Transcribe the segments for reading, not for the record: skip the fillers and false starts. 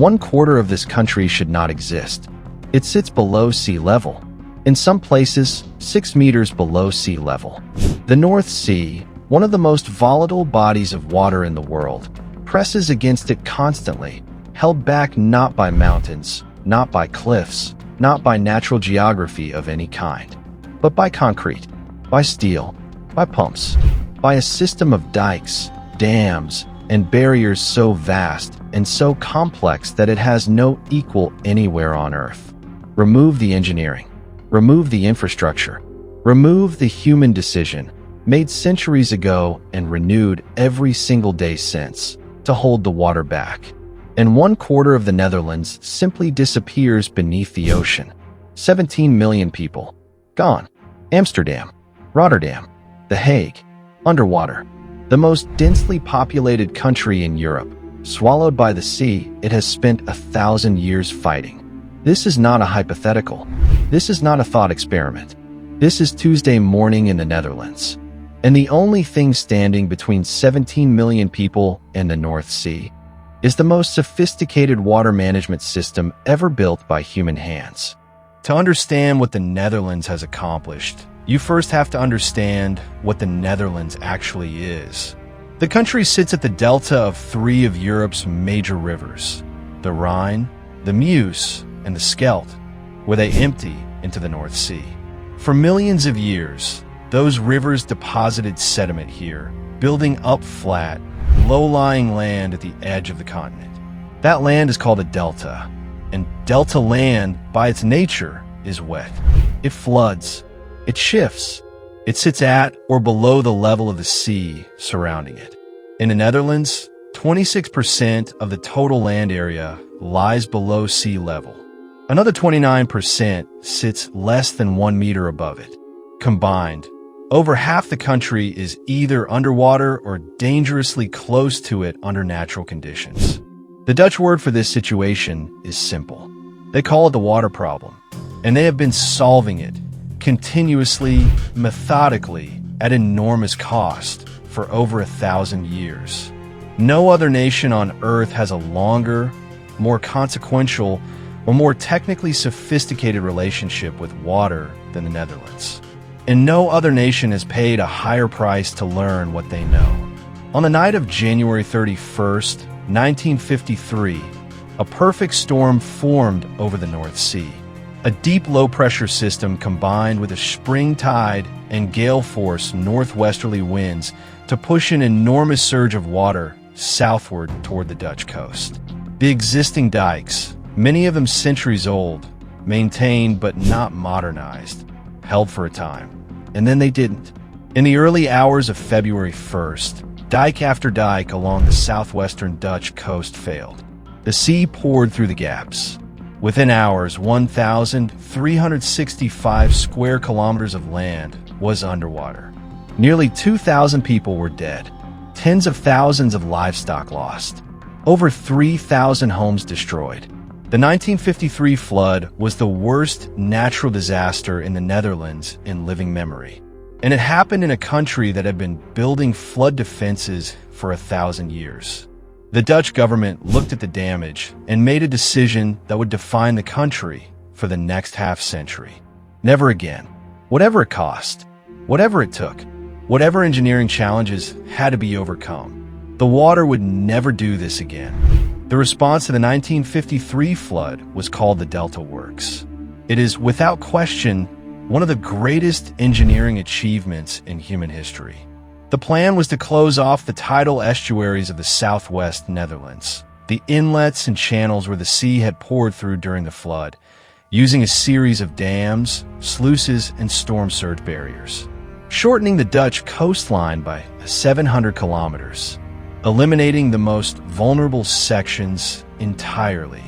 1/4 of this country should not exist. It sits below sea level. In some places, 6 meters below sea level. The North Sea, one of the most volatile bodies of water in the world, presses against it constantly, held back not by mountains, not by cliffs, not by natural geography of any kind, but by concrete, by steel, by pumps, by a system of dikes, dams, and barriers so vast and so complex that it has no equal anywhere on Earth. Remove the engineering, remove the infrastructure, remove the human decision, made centuries ago and renewed every single day since, to hold the water back. And 1/4 of the Netherlands simply disappears beneath the ocean. 17 million people, gone. Amsterdam, Rotterdam, The Hague, underwater. The most densely populated country in Europe, swallowed by the sea, it has spent 1,000 years fighting. This is not a hypothetical. This is not a thought experiment. This is Tuesday morning in the Netherlands. And the only thing standing between 17 million people and the North Sea is the most sophisticated water management system ever built by human hands. To understand what the Netherlands has accomplished, you first have to understand what the Netherlands actually is. The country sits at the delta of 3 of Europe's major rivers, the Rhine, the Meuse, and the Scheldt, where they empty into the North Sea. For millions of years, those rivers deposited sediment here, building up flat, low-lying land at the edge of the continent. That land is called a delta, and delta land, by its nature, is wet. It floods, it shifts, it sits at or below the level of the sea surrounding it. In the Netherlands, 26% of the total land area lies below sea level. Another 29% sits less than 1 meter above it. Combined, over half the country is either underwater or dangerously close to it under natural conditions. The Dutch word for this situation is simple. They call it the water problem, and they have been solving it continuously, methodically, at enormous cost for over 1,000 years. No other nation on Earth has a longer, more consequential, or more technically sophisticated relationship with water than the Netherlands. And no other nation has paid a higher price to learn what they know. On the night of January 31st, 1953, a perfect storm formed over the North Sea. A deep low-pressure system combined with a spring tide and gale-force northwesterly winds to push an enormous surge of water southward toward the Dutch coast. The existing dikes, many of them centuries old, maintained but not modernized, held for a time. And then they didn't. In the early hours of February 1st, dike after dike along the southwestern Dutch coast failed. The sea poured through the gaps. Within hours, 1,365 square kilometers of land was underwater. Nearly 2,000 people were dead. Tens of thousands of livestock lost. Over 3,000 homes destroyed. The 1953 flood was the worst natural disaster in the Netherlands in living memory. And it happened in a country that had been building flood defenses for 1,000 years. The Dutch government looked at the damage and made a decision that would define the country for the next half-century. Never again. Whatever it cost, whatever it took, whatever engineering challenges had to be overcome, the water would never do this again. The response to the 1953 flood was called the Delta Works. It is, without question, one of the greatest engineering achievements in human history. The plan was to close off the tidal estuaries of the southwest Netherlands, the inlets and channels where the sea had poured through during the flood, using a series of dams, sluices, and storm surge barriers, shortening the Dutch coastline by 700 kilometers, eliminating the most vulnerable sections entirely.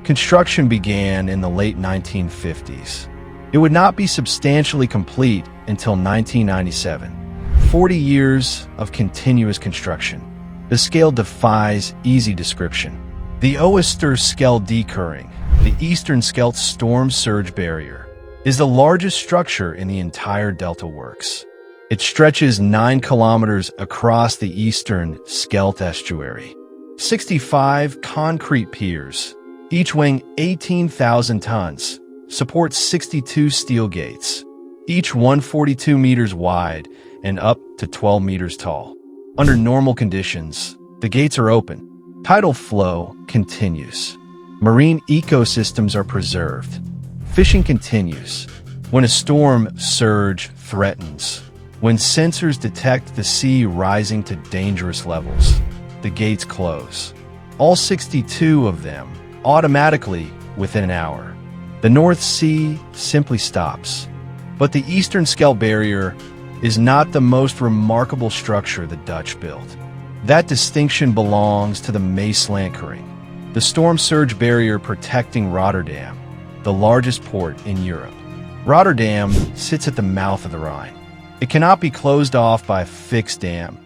Construction began in the late 1950s. It would not be substantially complete until 1997. 40 years of continuous construction. The scale defies easy description. The Ooster-Scheldekering, the Eastern Scheldt Storm Surge Barrier, is the largest structure in the entire Delta Works. It stretches 9 kilometers across the Eastern Scheldt Estuary. 65 concrete piers, each weighing 18,000 tons, support 62 steel gates, each 142 meters wide and up to 12 meters tall. Under normal conditions, the gates are open. Tidal flow continues. Marine ecosystems are preserved. Fishing continues. When a storm surge threatens, when sensors detect the sea rising to dangerous levels, the gates close. All 62 of them, automatically within an hour. The North Sea simply stops. But the Eastern Scheldt Barrier is not the most remarkable structure the Dutch built. That distinction belongs to the Maaslandkering, the storm surge barrier protecting Rotterdam, the largest port in Europe. Rotterdam sits at the mouth of the Rhine. It cannot be closed off by a fixed dam.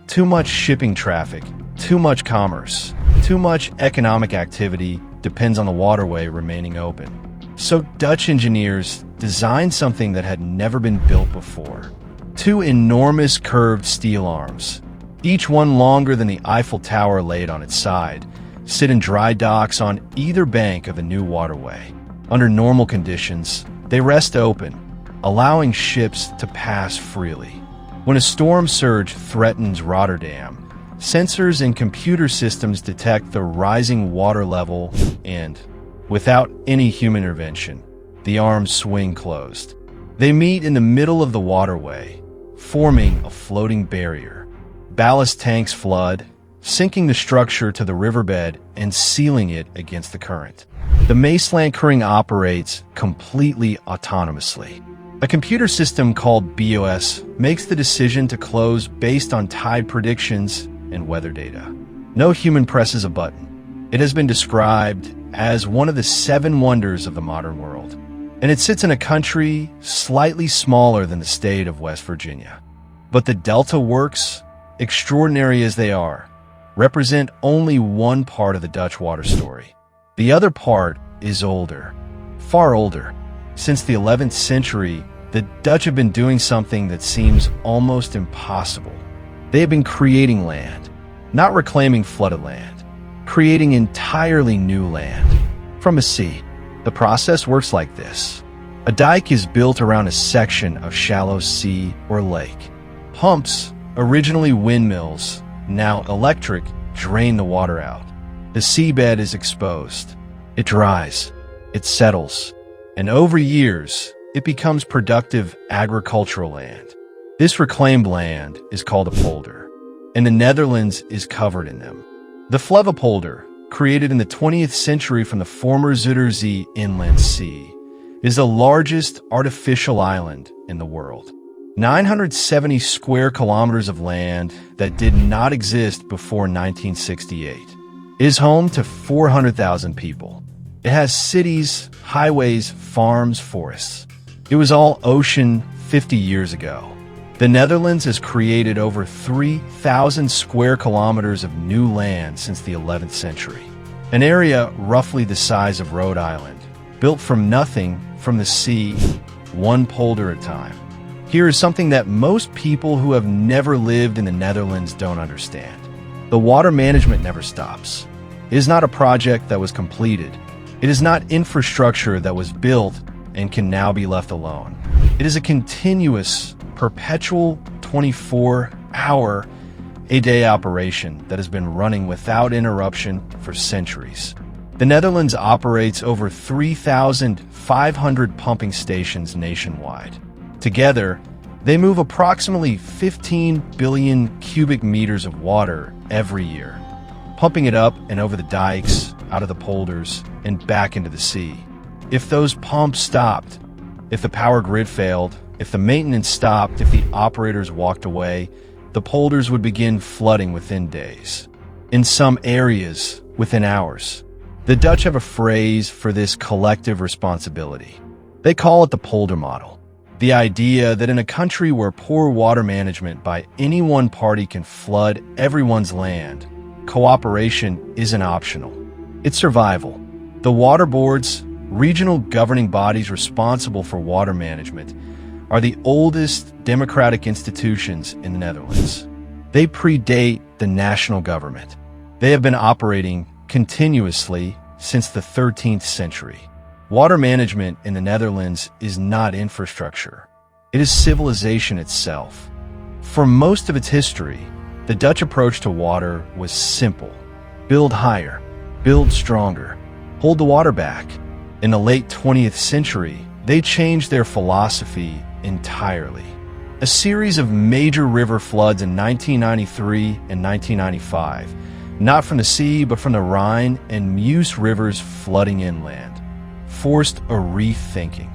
Too much shipping traffic, too much commerce, too much economic activity depends on the waterway remaining open. So Dutch engineers designed something that had never been built before. Two enormous curved steel arms, each one longer than the Eiffel Tower laid on its side, sit in dry docks on either bank of the new waterway. Under normal conditions, they rest open, allowing ships to pass freely. When a storm surge threatens Rotterdam, sensors and computer systems detect the rising water level and, without any human intervention, the arms swing closed. They meet in the middle of the waterway, forming a floating barrier. Ballast tanks flood, sinking the structure to the riverbed and sealing it against the current. The Maaslandkering operates completely autonomously. A computer system called BOS makes the decision to close based on tide predictions and weather data. No human presses a button. It has been described as one of the 7 wonders of the modern world. And it sits in a country slightly smaller than the state of West Virginia. But the Delta works, extraordinary as they are, represent only one part of the Dutch water story. The other part is older, far older. Since the 11th century, the Dutch have been doing something that seems almost impossible. They have been creating land, not reclaiming flooded land, creating entirely new land from a sea. The process works like this. A dike is built around a section of shallow sea or lake. Pumps, originally windmills, now electric, drain the water out. The seabed is exposed. It dries. It settles. And over years, it becomes productive agricultural land. This reclaimed land is called a polder, and the Netherlands is covered in them. The Flevopolder, created in the 20th century from the former Zuiderzee inland sea, is the largest artificial island in the world. 970 square kilometers of land that did not exist before 1968. It is home to 400,000 people. It has cities, highways, farms, forests. It was all ocean 50 years ago. The Netherlands has created over 3,000 square kilometers of new land since the 11th century. An area roughly the size of Rhode Island, built from nothing from the sea, one polder at a time. Here is something that most people who have never lived in the Netherlands don't understand. The water management never stops. It is not a project that was completed. It is not infrastructure that was built and can now be left alone. It is a continuous, perpetual 24-hour-a-day operation that has been running without interruption for centuries. The Netherlands operates over 3,500 pumping stations nationwide. Together, they move approximately 15 billion cubic meters of water every year, pumping it up and over the dikes, out of the polders, and back into the sea. If those pumps stopped, if the power grid failed, if the maintenance stopped, if the operators walked away, the polders would begin flooding within days. In some areas, within hours. The Dutch have a phrase for this collective responsibility. They call it the polder model. The idea that in a country where poor water management by any one party can flood everyone's land, cooperation isn't optional. It's survival. The water boards, regional governing bodies responsible for water management, are the oldest democratic institutions in the Netherlands. They predate the national government. They have been operating continuously since the 13th century. Water management in the Netherlands is not infrastructure. It is civilization itself. For most of its history, the Dutch approach to water was simple. Build higher, build stronger, hold the water back. In the late 20th century, they changed their philosophy entirely. A series of major river floods in 1993 and 1995, not from the sea but from the Rhine and Meuse rivers flooding inland, forced a rethinking.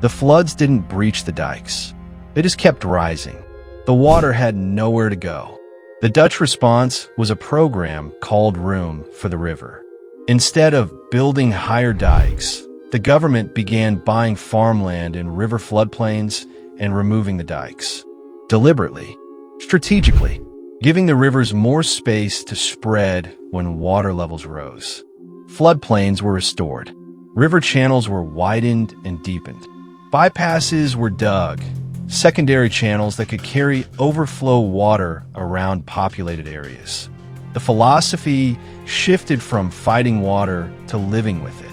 The floods didn't breach the dikes. They just kept rising. The water had nowhere to go. The Dutch response was a program called Room for the River. Instead of building higher dikes, the government began buying farmland in river floodplains and removing the dikes. Deliberately, strategically, giving the rivers more space to spread when water levels rose. Floodplains were restored. River channels were widened and deepened. Bypasses were dug, secondary channels that could carry overflow water around populated areas. The philosophy shifted from fighting water to living with it.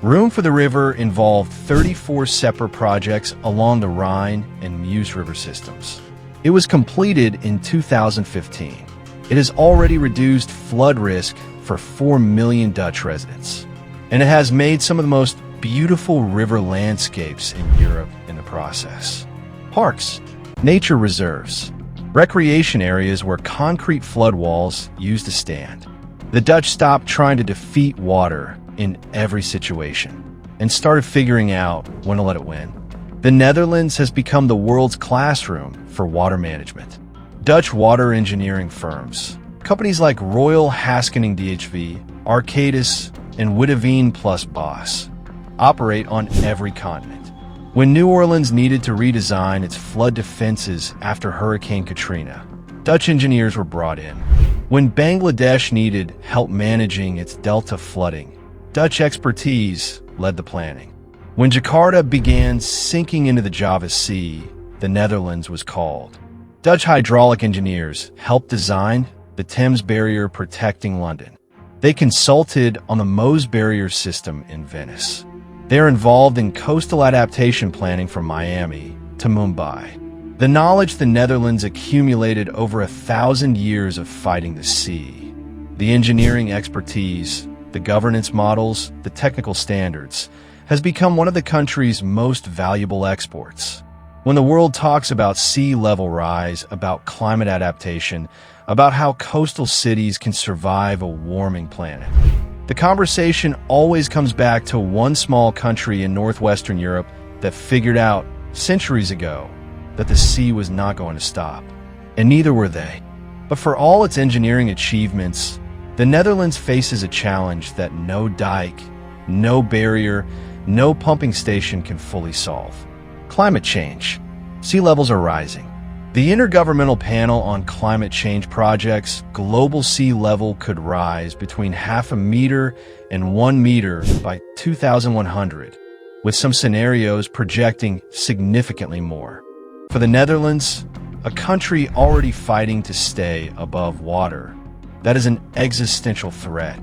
Room for the River involved 34 separate projects along the Rhine and Meuse river systems. It was completed in 2015. It has already reduced flood risk for 4 million Dutch residents, and it has made some of the most beautiful river landscapes in Europe in the process. Parks, nature reserves, recreation areas where concrete flood walls used to stand. The Dutch stopped trying to defeat water in every situation and started figuring out when to let it win. The Netherlands has become the world's classroom for water management. Dutch water engineering firms, companies like Royal Haskoning DHV, Arcadis, and Witteveen plus Boss, operate on every continent. When New Orleans needed to redesign its flood defenses after Hurricane Katrina, Dutch engineers were brought in. When Bangladesh needed help managing its delta flooding, Dutch expertise led the planning. When Jakarta began sinking into the Java Sea, the Netherlands was called. Dutch hydraulic engineers helped design the Thames Barrier protecting London. They consulted on the Meuse Barrier system in Venice. They're involved in coastal adaptation planning from Miami to Mumbai. The knowledge the Netherlands accumulated over 1,000 years of fighting the sea. The engineering expertise, the governance models, the technical standards, has become one of the country's most valuable exports. When the world talks about sea level rise, about climate adaptation, about how coastal cities can survive a warming planet, the conversation always comes back to one small country in northwestern Europe that figured out centuries ago that the sea was not going to stop, and neither were they. But for all its engineering achievements, the Netherlands faces a challenge that no dike, no barrier, no pumping station can fully solve. Climate change. Sea levels are rising. The Intergovernmental Panel on Climate Change projects global sea level could rise between 0.5 meter and 1 meter by 2100, with some scenarios projecting significantly more. For the Netherlands, a country already fighting to stay above water, that is an existential threat.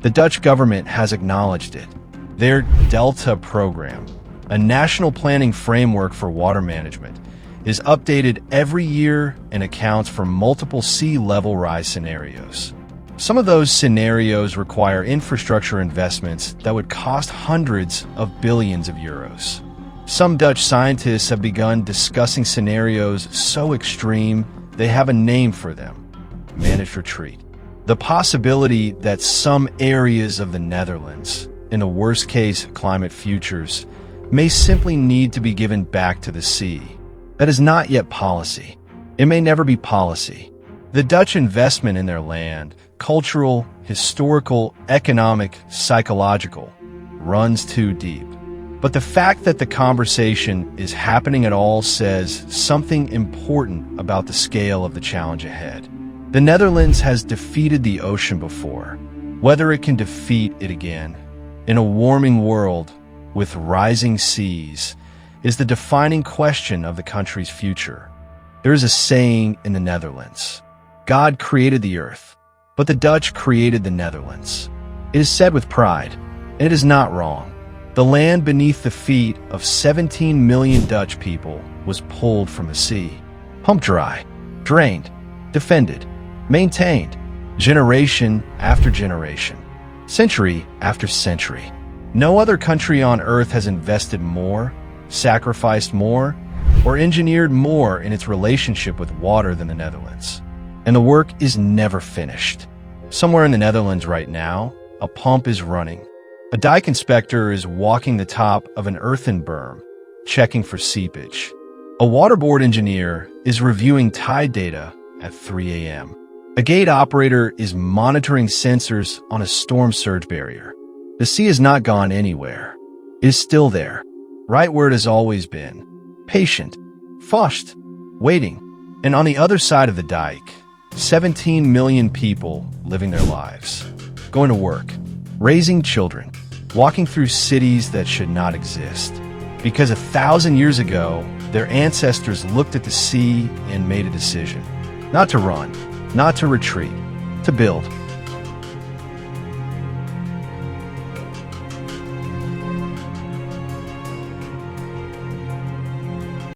The Dutch government has acknowledged it. Their Delta program, a national planning framework for water management, is updated every year and accounts for multiple sea level rise scenarios. Some of those scenarios require infrastructure investments that would cost hundreds of billions of euros. Some Dutch scientists have begun discussing scenarios so extreme they have a name for them: managed retreat. The possibility that some areas of the Netherlands, in the worst-case climate futures, may simply need to be given back to the sea. That is not yet policy. It may never be policy. The Dutch investment in their land, cultural, historical, economic, psychological, runs too deep. But the fact that the conversation is happening at all says something important about the scale of the challenge ahead. The Netherlands has defeated the ocean before. Whether it can defeat it again, in a warming world with rising seas, is the defining question of the country's future. There is a saying in the Netherlands: God created the earth, But the Dutch created the Netherlands. It is said with pride, and it is not wrong. The land beneath the feet of 17 million Dutch people was pulled from the sea, pumped dry, drained, defended, maintained, generation after generation, century after century. No other country on earth has invested more, sacrificed more, or engineered more in its relationship with water than the Netherlands. And the work is never finished. Somewhere in the Netherlands right now, a pump is running. A dike inspector is walking the top of an earthen berm, checking for seepage. A waterboard engineer is reviewing tide data at 3 a.m. A gate operator is monitoring sensors on a storm surge barrier. The sea has not gone anywhere. It is still there, right where it has always been. Patient, flushed, waiting. And on the other side of the dike, 17 million people living their lives, going to work, raising children, walking through cities that should not exist. Because 1,000 years ago, their ancestors looked at the sea and made a decision. Not to run, not to retreat, to build.